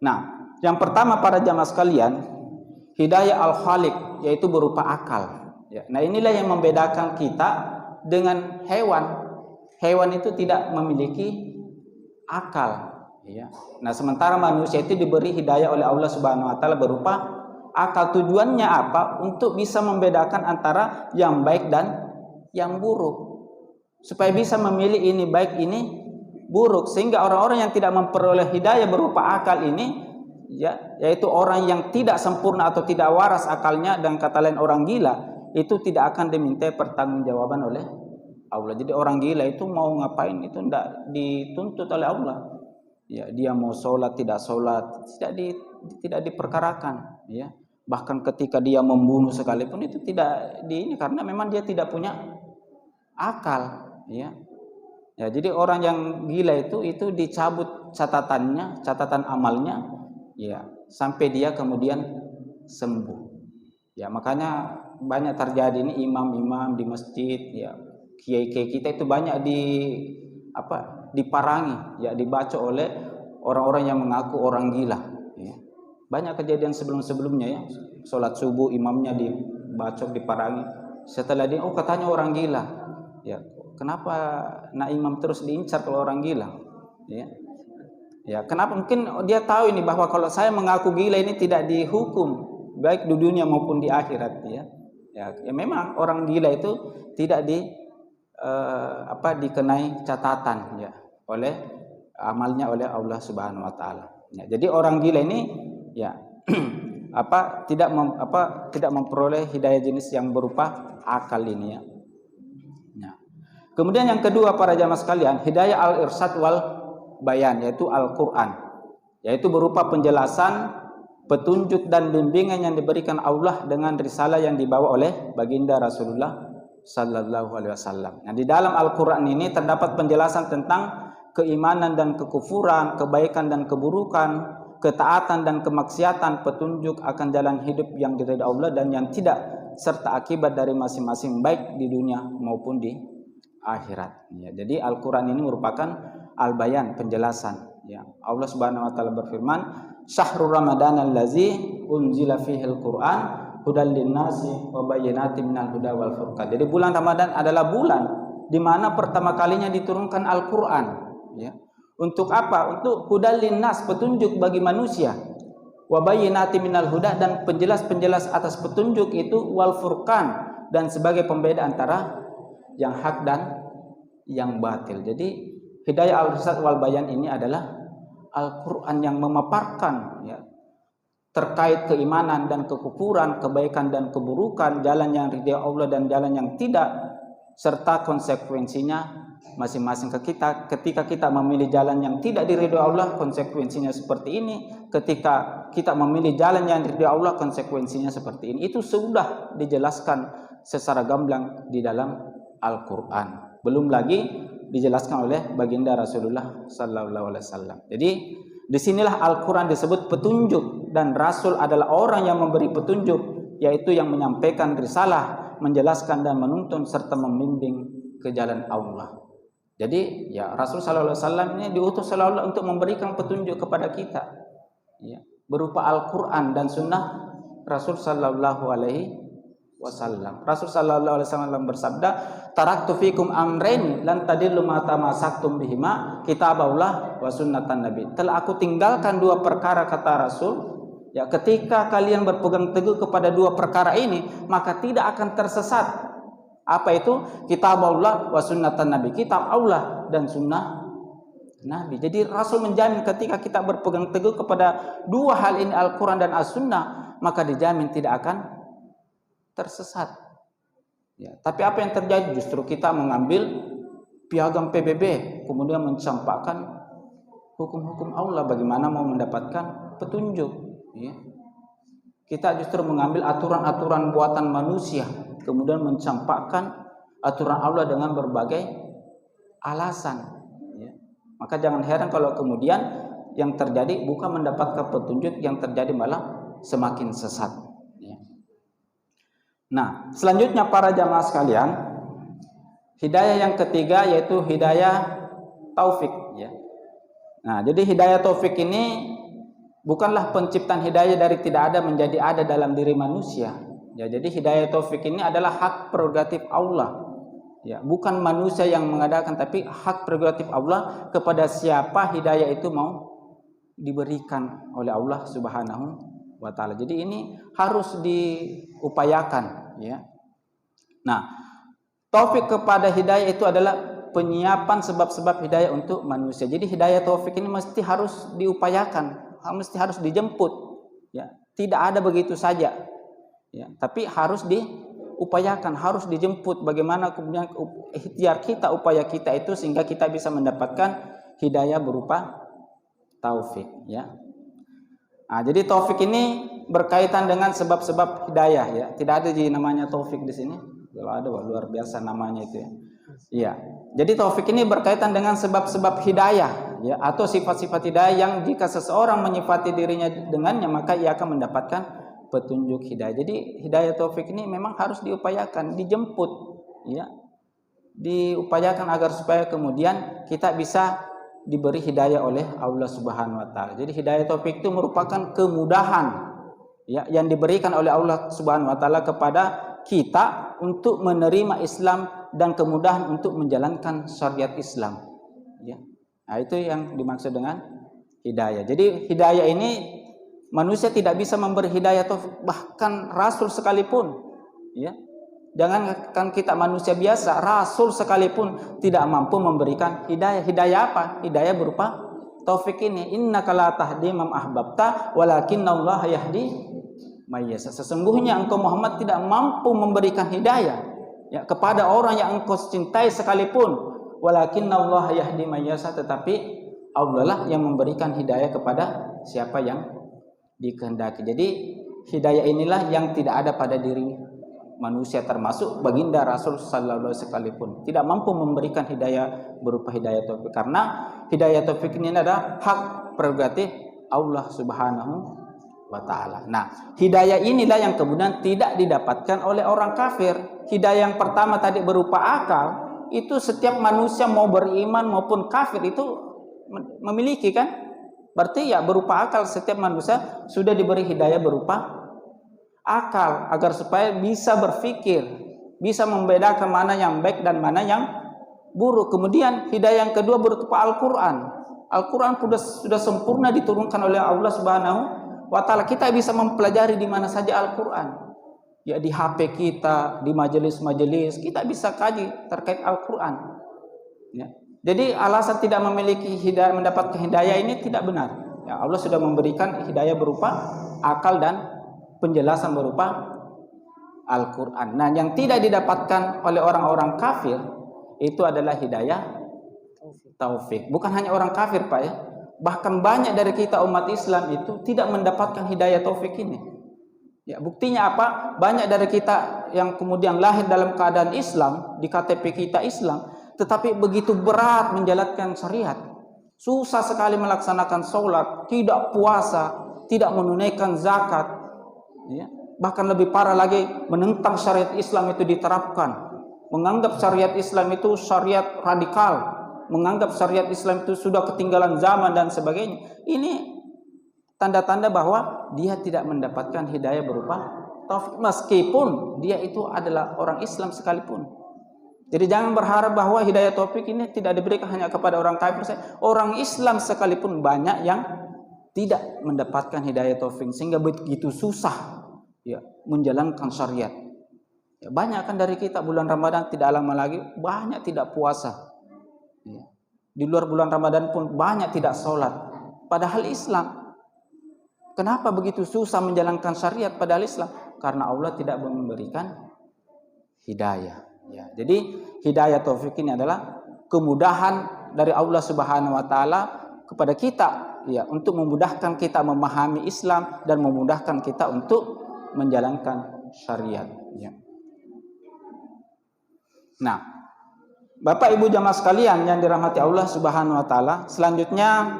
Nah, yang pertama para jamaah sekalian, hidayah al-khaliq, yaitu berupa akal, ya. Nah, inilah yang membedakan kita dengan hewan. Hewan itu tidak memiliki akal, ya. Nah, sementara manusia itu diberi hidayah oleh Allah Subhanahu wa taala berupa akal. Tujuannya apa? Untuk bisa membedakan antara yang baik dan yang buruk, supaya bisa memilih ini baik ini buruk. Sehingga orang-orang yang tidak memperoleh hidayah berupa akal ini, ya, yaitu orang yang tidak sempurna atau tidak waras akalnya, dan kata lain orang gila, itu tidak akan dimintai pertanggungjawaban oleh Allah. Jadi orang gila itu mau ngapain itu tidak dituntut oleh Allah, ya. Dia mau sholat tidak sholat tidak diperkarakan, ya. Bahkan ketika dia membunuh sekalipun itu tidak karena memang dia tidak punya akal, ya. Ya, jadi orang yang gila itu dicabut catatan amalnya, ya, sampai dia kemudian sembuh. Ya, makanya banyak terjadi ini imam-imam di masjid, ya, kiai-kiai kita itu banyak diparangi, ya, dibaca oleh orang-orang yang mengaku orang gila, ya. Banyak kejadian sebelum-sebelumnya, ya. Sholat subuh imamnya dibacok, diparangi. Setelah katanya orang gila. Ya, kenapa nak imam terus diincar kalau orang gila? Ya. Ya, kenapa? Mungkin dia tahu ini bahwa kalau saya mengaku gila ini tidak dihukum baik di dunia maupun di akhirat, ya. Ya, memang orang gila itu tidak dikenai catatan, ya, oleh amalnya oleh Allah Subhanahu wa taala. Ya, jadi orang gila ini, ya, tidak memperoleh hidayah jenis yang berupa akal ini, ya. Nah, kemudian yang kedua para jamaah sekalian, hidayah al-irsyad wal bayan, yaitu Al-Qur'an, yaitu berupa penjelasan, petunjuk dan bimbingan yang diberikan Allah dengan risalah yang dibawa oleh baginda Rasulullah sallallahu alaihi wasallam. Nah, di dalam Al-Qur'an ini terdapat penjelasan tentang keimanan dan kekufuran, kebaikan dan keburukan, ketaatan dan kemaksiatan, petunjuk akan jalan hidup yang diridhai Allah dan yang tidak, serta akibat dari masing-masing baik di dunia maupun di akhirat, ya. Jadi Al-Qur'an ini merupakan al-bayan, penjelasan, ya. Allah Subhanahu wa taala berfirman, "Syahrul Ramadanal ladzi unzila fihil Qur'an hudal linnasi wa bayyinatin minal huda wal furqan." Jadi bulan Ramadan adalah bulan di mana pertama kalinya diturunkan Al-Qur'an, ya. Untuk apa? Untuk hudal linnas, petunjuk bagi manusia, wa bayyinatin minal huda, dan penjelas-penjelas atas petunjuk itu, wal furqan, dan sebagai pembeda antara yang hak dan yang batil. Jadi hidayah al-irsyad wal bayan ini adalah Al-Qur'an yang memaparkan, ya, terkait keimanan dan kekufuran, kebaikan dan keburukan, jalan yang ridha Allah dan jalan yang tidak, serta konsekuensinya masing-masing ke kita. Ketika kita memilih jalan yang tidak diridhoi Allah, konsekuensinya seperti ini. Ketika kita memilih jalan yang diridhoi Allah, konsekuensinya seperti ini. Itu sudah dijelaskan secara gamblang di dalam Al-Qur'an. Belum lagi dijelaskan oleh baginda Rasulullah sallallahu alaihi wasallam. Jadi disinilah Al-Qur'an disebut petunjuk, dan Rasul adalah orang yang memberi petunjuk, yaitu yang menyampaikan risalah, menjelaskan dan menuntun serta membimbing ke jalan Allah. Jadi, ya, Rasul sallallahu alaihi wasallam ini diutus oleh Allah untuk memberikan petunjuk kepada kita, ya, berupa Al-Qur'an dan sunnah Rasul sallallahu alaihi wasallam. Rasul sallallahu alaihi wasallam bersabda, "Taraktu fikum amrain lan tadillu ma tamassaktum bihima, kitaballah wa sunnatan nabi." Telah aku tinggalkan 2 perkara, kata Rasul, ya, ketika kalian berpegang teguh kepada 2 perkara ini, maka tidak akan tersesat. Apa itu? Kitabullah wa sunnatan nabi, kitab Allah dan sunnah Nabi. Jadi Rasul menjamin ketika kita berpegang teguh kepada 2 hal ini, Al-Quran dan As-Sunnah, maka dijamin tidak akan tersesat, ya. Tapi apa yang terjadi? Justru kita mengambil piagam PBB, kemudian mencampakkan hukum-hukum Allah. Bagaimana mau mendapatkan petunjuk, ya? Kita justru mengambil aturan-aturan buatan manusia, kemudian mencampakkan aturan Allah dengan berbagai alasan, ya. Maka jangan heran kalau kemudian yang terjadi bukan mendapatkan petunjuk, yang terjadi malah semakin sesat, ya. Nah, selanjutnya para jamaah sekalian, hidayah yang ketiga yaitu hidayah taufik, ya. Nah, jadi hidayah taufik ini bukanlah penciptaan hidayah dari tidak ada menjadi ada dalam diri manusia. Ya, jadi hidayah taufik ini adalah hak prerogatif Allah. Ya, bukan manusia yang mengadakan, tapi hak prerogatif Allah kepada siapa hidayah itu mau diberikan oleh Allah Subhanahu wa taala. Jadi ini harus diupayakan, ya. Nah, taufik kepada hidayah itu adalah penyiapan sebab-sebab hidayah untuk manusia. Jadi hidayah taufik ini mesti harus diupayakan, mesti harus dijemput, ya. Tidak ada begitu saja, ya, tapi harus diupayakan, harus dijemput. Bagaimana kemudian ikhtiar kita, upaya kita itu sehingga kita bisa mendapatkan hidayah berupa taufik, ya. Nah, jadi taufik ini berkaitan dengan sebab-sebab hidayah, ya. Tidak ada namanya taufik di sini. Kalau ada, wah, luar biasa namanya itu, ya. Iya. Jadi taufik ini berkaitan dengan sebab-sebab hidayah, ya, atau sifat-sifat hidayah yang jika seseorang menyifati dirinya dengannya maka ia akan mendapatkan petunjuk hidayah. Jadi hidayah taufik ini memang harus diupayakan, dijemput, ya. Diupayakan agar supaya kemudian kita bisa diberi hidayah oleh Allah Subhanahu wa taala. Jadi hidayah taufik itu merupakan kemudahan, ya, yang diberikan oleh Allah Subhanahu wa taala kepada kita untuk menerima Islam dan kemudahan untuk menjalankan syariat Islam, ya. Nah, itu yang dimaksud dengan hidayah. Jadi hidayah ini manusia tidak bisa memberi hidayah, atau bahkan rasul sekalipun, ya. Jangankan kita manusia biasa, rasul sekalipun tidak mampu memberikan hidayah. Hidayah apa? Hidayah berupa taufik ini. Innaka la tahdi man ahbabta walakinnallaha yahdi may yasha. Sesungguhnya engkau Muhammad tidak mampu memberikan hidayah, ya, kepada orang yang engkau cintai sekalipun. Walakinnallaha yahdi may yasha, tetapi Allah lah yang memberikan hidayah kepada siapa yang dikehendaki. Jadi hidayah inilah yang tidak ada pada diri manusia, termasuk baginda Rasul sallallahu alaihi sekalipun tidak mampu memberikan hidayah berupa hidayah taufik, karena hidayah taufik ini adalah hak prerogatif Allah Subhanahu wa ta'ala. Nah, hidayah inilah yang kemudian tidak didapatkan oleh orang kafir. Hidayah yang pertama tadi berupa akal, itu setiap manusia mau beriman maupun kafir itu memiliki, kan? Berarti ya berupa akal, setiap manusia sudah diberi hidayah berupa akal agar supaya bisa berpikir, bisa membedakan mana yang baik dan mana yang buruk. Kemudian hidayah yang kedua berupa Al-Qur'an. Al-Qur'an sudah sempurna diturunkan oleh Allah Subhanahu wa ta'ala. Kita bisa mempelajari di mana saja Al-Qur'an, ya, di HP kita, di majelis-majelis kita bisa kaji terkait Al-Qur'an, ya. Jadi alasan tidak memiliki hidayah, mendapatkan hidayah ini tidak benar, ya. Allah sudah memberikan hidayah berupa akal dan penjelasan berupa Al-Qur'an. Nah, yang tidak didapatkan oleh orang-orang kafir itu adalah hidayah taufik. Bukan hanya orang kafir, Pak, ya. Bahkan banyak dari kita umat Islam itu tidak mendapatkan hidayah taufik ini. Ya, buktinya apa? Banyak dari kita yang kemudian lahir dalam keadaan Islam, di KTP kita Islam, tetapi begitu berat menjalankan syariat. Susah sekali melaksanakan sholat, tidak puasa, tidak menunaikan zakat, ya. Bahkan lebih parah lagi, menentang syariat Islam itu diterapkan, menganggap syariat Islam itu syariat radikal, menganggap syariat Islam itu sudah ketinggalan zaman dan sebagainya. Ini tanda-tanda bahwa dia tidak mendapatkan hidayah berupa taufik, meskipun dia itu adalah orang Islam sekalipun. Jadi jangan berharap bahwa hidayah taufik ini tidak diberikan hanya kepada orang kafir. Orang Islam sekalipun banyak yang tidak mendapatkan hidayah taufik, sehingga begitu susah, ya, menjalankan syariat. Ya, banyak kan dari kita bulan Ramadan tidak lama lagi banyak tidak puasa. Ya. Di luar bulan Ramadan pun banyak tidak sholat. Padahal Islam. Kenapa begitu susah menjalankan syariat padahal Islam? Karena Allah tidak memberikan hidayah. Ya. Jadi hidayah taufik ini adalah kemudahan dari Allah Subhanahu wa taala kepada kita, ya, untuk memudahkan kita memahami Islam dan memudahkan kita untuk menjalankan syariat, ya. Nah, Bapak Ibu jamaah sekalian yang dirahmati Allah Subhanahu wa taala, selanjutnya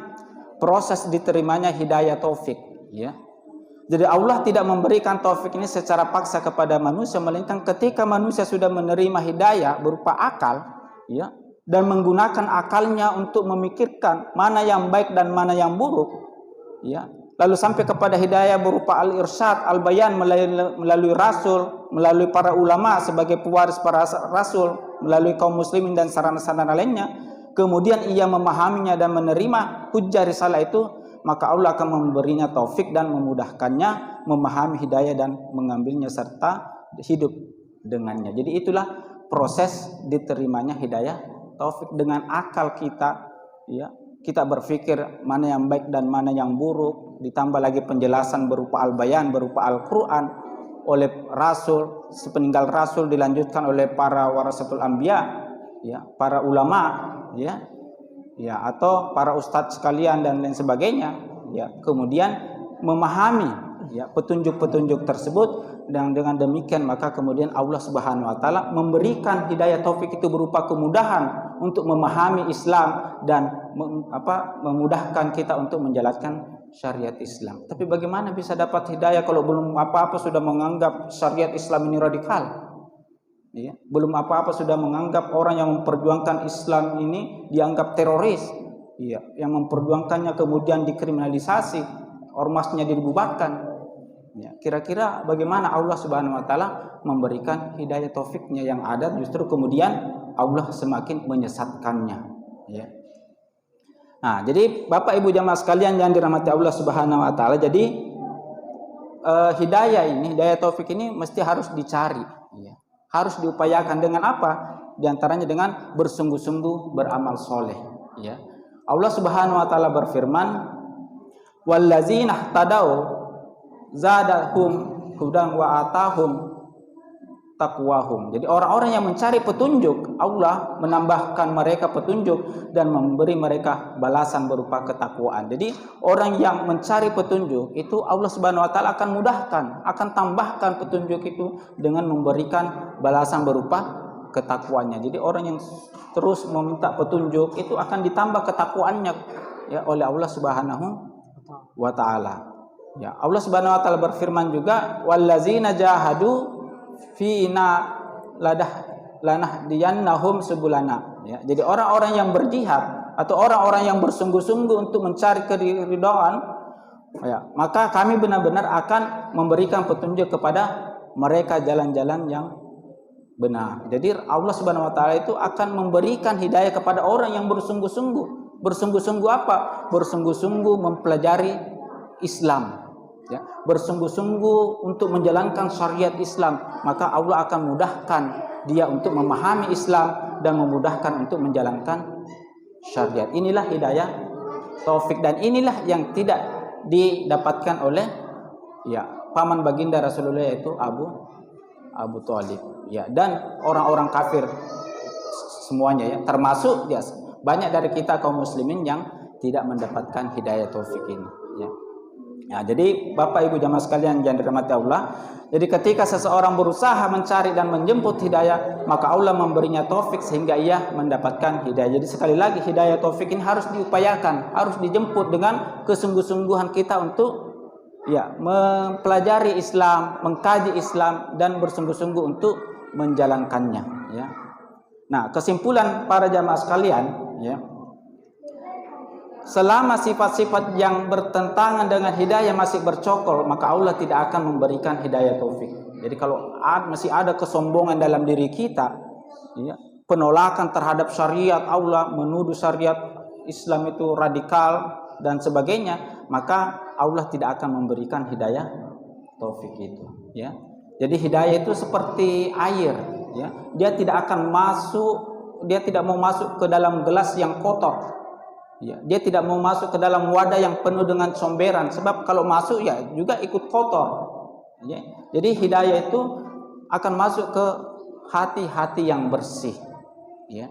proses diterimanya hidayah taufik, ya. Jadi Allah tidak memberikan taufik ini secara paksa kepada manusia, melainkan ketika manusia sudah menerima hidayah berupa akal, ya, dan menggunakan akalnya untuk memikirkan mana yang baik dan mana yang buruk, ya. Lalu sampai kepada hidayah berupa al-irsyad, al-bayan melalui rasul, melalui para ulama sebagai pewaris para rasul, melalui kaum muslimin dan sarana-sarana lainnya. Kemudian ia memahaminya dan menerima hujjah risalah itu, maka Allah akan memberinya taufik dan memudahkannya memahami hidayah dan mengambilnya serta hidup dengannya. Jadi itulah proses diterimanya hidayah taufik. Dengan akal kita, ya, kita berpikir mana yang baik dan mana yang buruk, ditambah lagi penjelasan berupa al-bayan, berupa Al-Quran oleh Rasul, sepeninggal Rasul dilanjutkan oleh para warasatul anbiya, ya, para ulama, ya, atau para ustadz sekalian dan lain sebagainya, ya. Kemudian memahami, ya, petunjuk-petunjuk tersebut, dan dengan demikian maka kemudian Allah Subhanahu wa taala memberikan hidayah taufik itu berupa kemudahan untuk memahami Islam dan memudahkan kita untuk menjalankan syariat Islam. Tapi bagaimana bisa dapat hidayah kalau belum apa-apa sudah menganggap syariat Islam ini radikal? Ya, belum apa-apa sudah menganggap orang yang memperjuangkan Islam ini dianggap teroris, ya, yang memperjuangkannya kemudian dikriminalisasi, ormasnya dibubarkan. Ya, kira-kira bagaimana Allah Subhanahu wa taala memberikan hidayah taufiknya? Yang ada justru kemudian Allah semakin menyesatkannya, ya. Nah, jadi Bapak Ibu jamaah sekalian yang dirahmati Allah Subhanahu wa taala, jadi hidayah taufik ini mesti harus dicari, ya. Harus diupayakan dengan apa? Di antaranya dengan bersungguh-sungguh beramal soleh, ya. Allah Subhanahu wa taala berfirman, "Wallazina ihtadau zadahum hudan wa atahum taqwahum." Jadi orang-orang yang mencari petunjuk, Allah menambahkan mereka petunjuk dan memberi mereka balasan berupa ketakwaan. Jadi orang yang mencari petunjuk itu Allah Subhanahu wa taala akan mudahkan, akan tambahkan petunjuk itu dengan memberikan balasan berupa ketakwaannya. Jadi orang yang terus meminta petunjuk itu akan ditambah ketakwaannya, ya, oleh Allah Subhanahu wa taala. Ya, Allah Subhanahu wa taala berfirman juga, "Wallazina jahadu fina lanahdiyannahum subulana." Ya, jadi orang-orang yang berjihad atau orang-orang yang bersungguh-sungguh untuk mencari keridhaan, ya, maka kami benar-benar akan memberikan petunjuk kepada mereka jalan-jalan yang benar. Jadi Allah Subhanahu wa taala itu akan memberikan hidayah kepada orang yang bersungguh-sungguh. Bersungguh-sungguh apa? Bersungguh-sungguh mempelajari Islam, ya, bersungguh-sungguh untuk menjalankan syariat Islam, maka Allah akan mudahkan dia untuk memahami Islam dan memudahkan untuk menjalankan syariat. Inilah hidayah taufik, dan inilah yang tidak didapatkan oleh, ya, paman baginda Rasulullah, yaitu Abu Thalib, ya, dan orang-orang kafir semuanya, ya, termasuk, ya, banyak dari kita kaum muslimin yang tidak mendapatkan hidayah taufik ini, ya. Ya, jadi Bapak Ibu jamaah sekalian yang dirahmati Allah, jadi ketika seseorang berusaha mencari dan menjemput hidayah, maka Allah memberinya taufik sehingga ia mendapatkan hidayah. Jadi sekali lagi hidayah taufik ini harus diupayakan, harus dijemput dengan kesungguh-sungguhan kita untuk, ya, mempelajari Islam, mengkaji Islam dan bersungguh-sungguh untuk menjalankannya, ya. Nah, kesimpulan para jamaah sekalian, ya, selama sifat-sifat yang bertentangan dengan hidayah masih bercokol, maka Allah tidak akan memberikan hidayah taufik. Jadi kalau masih ada kesombongan dalam diri kita, ya, penolakan terhadap syariat Allah, menuduh syariat Islam itu radikal dan sebagainya, maka Allah tidak akan memberikan hidayah taufik itu, ya. Jadi hidayah itu seperti air, ya. Dia tidak mau masuk ke dalam gelas yang kotor. Ya, dia tidak mau masuk ke dalam wadah yang penuh dengan comberan, sebab kalau masuk, ya, juga ikut kotor, ya. Jadi hidayah itu akan masuk ke hati-hati yang bersih, ya.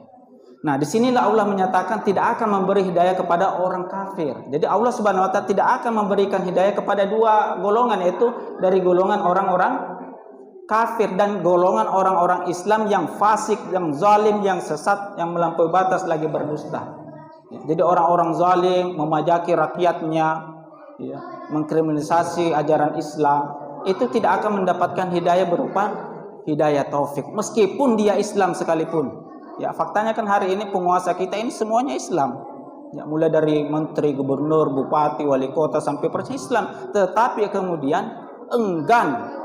Nah, disinilah Allah menyatakan tidak akan memberi hidayah kepada orang kafir. Jadi Allah Subhanahu wa taala tidak akan memberikan hidayah kepada dua golongan, yaitu dari golongan orang-orang kafir dan golongan orang-orang Islam yang fasik, yang zalim, yang sesat, yang melampaui batas lagi berdusta. Jadi orang-orang zalim memajaki rakyatnya, ya, mengkriminalisasi ajaran Islam, itu tidak akan mendapatkan hidayah berupa hidayah taufik, meskipun dia Islam sekalipun. Ya, faktanya kan hari ini penguasa kita ini semuanya Islam. Ya, mulai dari menteri, gubernur, bupati, wali kota sampai presiden Islam, tetapi kemudian enggan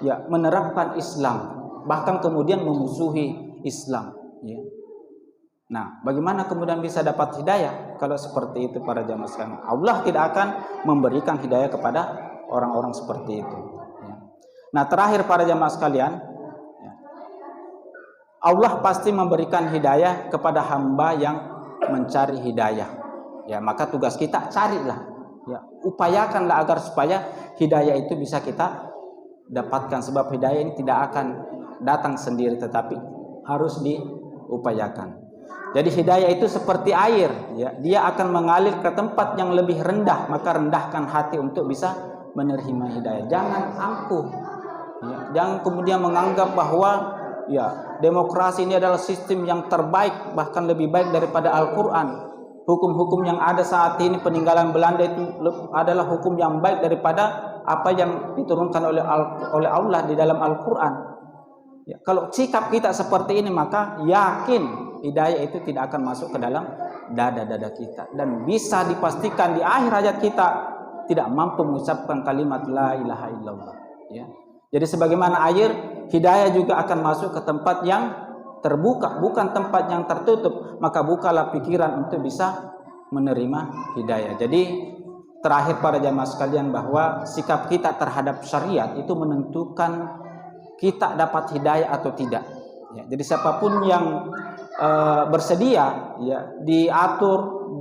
ya menerapkan Islam, bahkan kemudian memusuhi Islam. Ya. Nah, bagaimana kemudian bisa dapat hidayah kalau seperti itu para jamaah sekalian? Allah tidak akan memberikan hidayah kepada orang-orang seperti itu. Ya. Nah, terakhir para jamaah sekalian, ya, Allah pasti memberikan hidayah kepada hamba yang mencari hidayah. Ya, maka tugas kita carilah, ya, upayakanlah agar supaya hidayah itu bisa kita dapatkan, sebab hidayah ini tidak akan datang sendiri tetapi harus diupayakan. Jadi hidayah itu seperti air, ya, dia akan mengalir ke tempat yang lebih rendah, maka rendahkan hati untuk bisa menerima hidayah. Jangan angkuh, ya, jangan kemudian menganggap bahwa ya demokrasi ini adalah sistem yang terbaik, bahkan lebih baik daripada Al-Quran. Hukum-hukum yang ada saat ini peninggalan Belanda itu adalah hukum yang baik daripada apa yang diturunkan oleh Allah di dalam Al-Quran. Ya, kalau sikap kita seperti ini, maka yakin hidayah itu tidak akan masuk ke dalam dada-dada kita, dan bisa dipastikan di akhir hayat kita tidak mampu mengucapkan kalimat la ilaha illallah. Ya. Jadi sebagaimana air, hidayah juga akan masuk ke tempat yang terbuka, bukan tempat yang tertutup. Maka bukalah pikiran untuk bisa menerima hidayah. Jadi terakhir para jamaah sekalian, bahwa sikap kita terhadap syariat itu menentukan kita dapat hidayah atau tidak. Ya, jadi siapapun yang bersedia ya diatur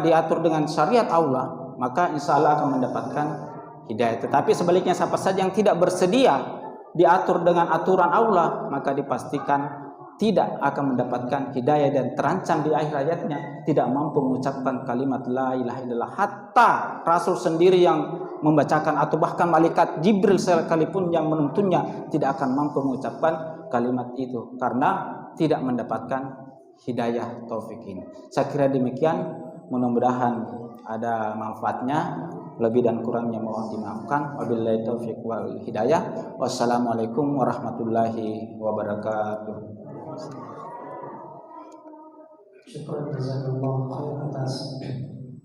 diatur dengan syariat Allah, maka insya Allah akan mendapatkan hidayah. Tetapi sebaliknya, siapa saja yang tidak bersedia diatur dengan aturan Allah, maka dipastikan tidak akan mendapatkan hidayah dan terancam di akhir hayatnya tidak mampu mengucapkan kalimat la ilaha illallah. Hatta Rasul sendiri yang membacakan, atau bahkan malaikat Jibril sekalipun yang menuntunnya, tidak akan mampu mengucapkan kalimat itu karena tidak mendapatkan hidayah taufik ini. Saya kira demikian, mudah-mudahan ada manfaatnya. Lebih dan kurangnya mohon dimaafkan. Wabillahi taufiq wal hidayah. Wassalamualaikum warahmatullahi wabarakatuh. Syukur jazakallahu khairan atas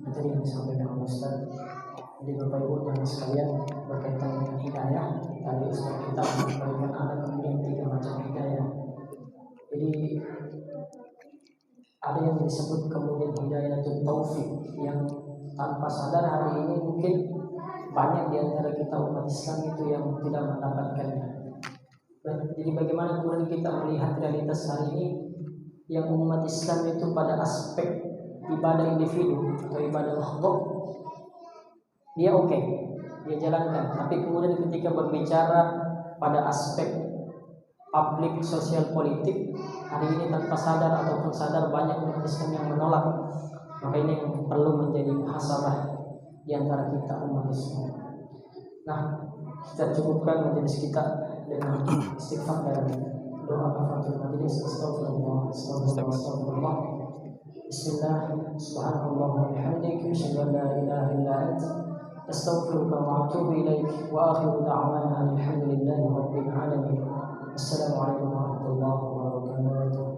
materi yang disampaikan oleh Ustaz. Jadi Bapak Ibu dan sekalian, berkaitan dengan hidayah, tadi Ustaz kita memberikan ada kemudian 3 macam hidayah. Jadi ada yang disebut kemudian hidayah taufik, yang tanpa sadar hari ini mungkin banyak di antara kita umat Islam itu yang tidak mendapatkannya. Jadi bagaimana kemudian kita melihat realitas hari ini yang umat Islam itu pada aspek ibadah individu atau ibadah makhluk dia oke, dia jalankan, tapi kemudian ketika berbicara pada aspek publik, sosial, politik, hari ini tanpa sadar ataupun sadar banyak umat Islam yang menolak. Maka ini yang perlu menjadi muhasabah di antara kita umat Islam. Nah, kita cukupkan majelis kita dengan istighfar dan doa kafaratul majelis. Astagfirullah, astagfirullah. Bismillah, subhanallah wa bihamdihi, asyhadu an la ilaha illa anta, astaghfiruka wa atubu ilaik. Wa akhiru da'wana alhamdulillahi rabbil alamin. Assalamualaikum warahmatullahi wabarakatuh.